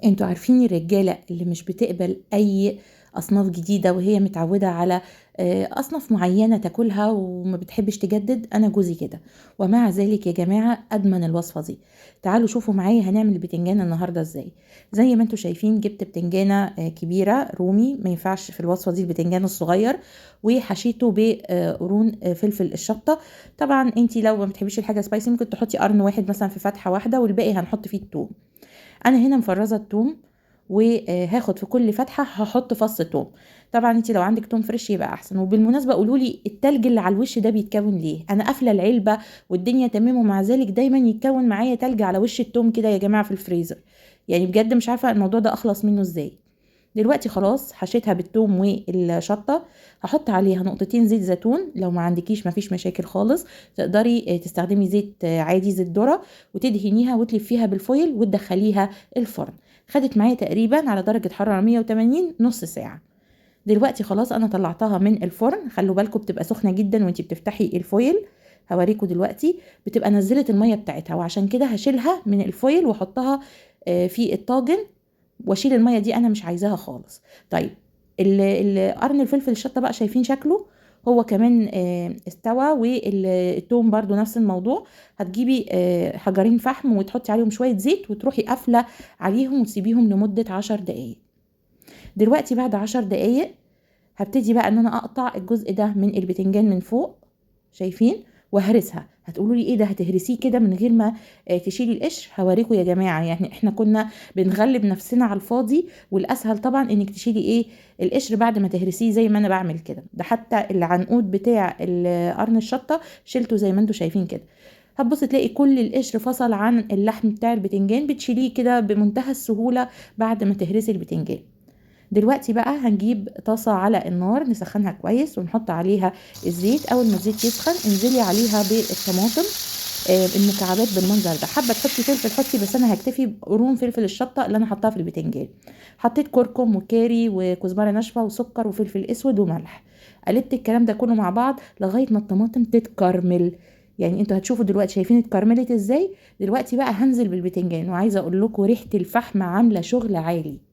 انتوا عارفين الرجالة اللي مش بتقبل اي اصناف جديدة وهي متعودة على اصناف معينة تاكلها وما بتحبش تجدد. انا جوزي كده، ومع ذلك يا جماعة ادمن الوصفة دي. تعالوا شوفوا معايا هنعمل البتنجان النهاردة ازاي. زي ما انتوا شايفين جبت بتنجانة كبيرة رومي، ما ينفعش في الوصفة دي البتنجان الصغير، وحشيته بقرون فلفل الشطة. طبعا انتي لو ما بتحبيش الحاجة سبايسي ممكن تحطي قرن واحد مثلا في فتحة واحدة، والباقي هنحط فيه التوم. انا هنا مفرزه التوم، وهاخد في كل فتحه هحط فص توم. طبعا انت لو عندك توم فريش يبقى احسن. وبالمناسبه قولوا لي التلج اللي على الوش ده بيتكون ليه؟ انا قافله العلبه والدنيا تمام، ومع ذلك دايما يتكون معايا تلج على وش التوم كده يا جماعه في الفريزر. يعني بجد مش عارفه الموضوع ده اخلص منه ازاي. دلوقتي خلاص حشيتها بالثوم والشطه. هحط عليها نقطتين زيت زيتون، لو ما عندكيش مفيش مشاكل خالص، تقدري تستخدمي زيت عادي، زيت ذره، وتدهنيها وتلفيها بالفويل وتدخليها الفرن. خدت معايا تقريبا على درجه حراره 180 نص ساعه. دلوقتي خلاص انا طلعتها من الفرن. خلوا بالكم بتبقى سخنه جدا وانتي بتفتحي الفويل. هوريكم دلوقتي بتبقى نزلت الميه بتاعتها، وعشان كده هشيلها من الفويل واحطها في الطاجن، واشيل الميه دي انا مش عايزاها خالص. طيب قرن الفلفل الشطه بقى شايفين شكله؟ هو كمان استوى. والثوم برضو نفس الموضوع. هتجيبي حجرين فحم وتحطي عليهم شويه زيت وتروحي قافله عليهم وتسيبيهم لمده 10 دقايق. دلوقتي بعد 10 دقايق هبتدي بقى ان انا اقطع الجزء ده من البتنجان من فوق، شايفين؟ وهرسها. هتقولوا لي ايه ده هتهرسيه كده من غير ما تشيلي القشر؟ هوريكم يا جماعه، يعني احنا كنا بنغلب نفسنا على الفاضي، والاسهل طبعا انك تشيلي ايه؟ القشر بعد ما تهرسيه زي ما انا بعمل كده. ده حتى العنقود بتاع قرن الشطه شلته زي ما انتم شايفين كده. هتبص تلاقي كل القشر فصل عن اللحم بتاع البتنجان، بتشيليه كده بمنتهى السهوله بعد ما تهرسي البتنجان. دلوقتي بقى هنجيب طاسة على النار نسخنها كويس ونحط عليها الزيت. اول ما الزيت يسخن انزلي عليها بالطماطم المكعبات بالمنظر ده. حابه تحطي فلفل حطي، بس انا هكتفي بقرون فلفل الشطه اللي انا حطاها في البتنجان. حطيت كركم وكاري وكزبره ناشفه وسكر وفلفل اسود وملح. قلبت الكلام ده كله مع بعض لغايه ما الطماطم تتكرمل. يعني انتوا هتشوفوا دلوقتي شايفين اتكرملت ازاي. دلوقتي بقى هنزل بالبتنجان، وعايزه اقول لكم ريحه الفحم عامله شغل عالي.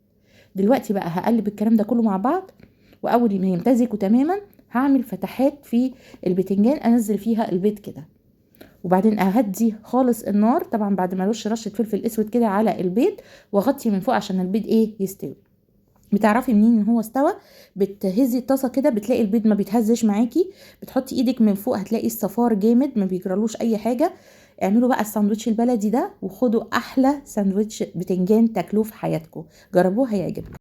دلوقتي بقى هقلب الكلام ده كله مع بعض، واول ما يمتزجوا تماما هعمل فتحات في البتنجان انزل فيها البيض كده. وبعدين اهدي خالص النار طبعا بعد ما ارش رشه فلفل اسود كده على البيض، واغطي من فوق عشان البيض ايه يستوي. بتعرفي منين ان هو استوى؟ بتهزي الطاسه كده بتلاقي البيض ما بيتهزش معاكي. بتحطي ايدك من فوق هتلاقي الصفار جامد ما بيجرالوش اي حاجه. اعملوا بقى الساندوتش البلدي ده وخدوا احلى ساندوتش بتنجان تاكلوه في حياتكم. جربوه هيعجبكم.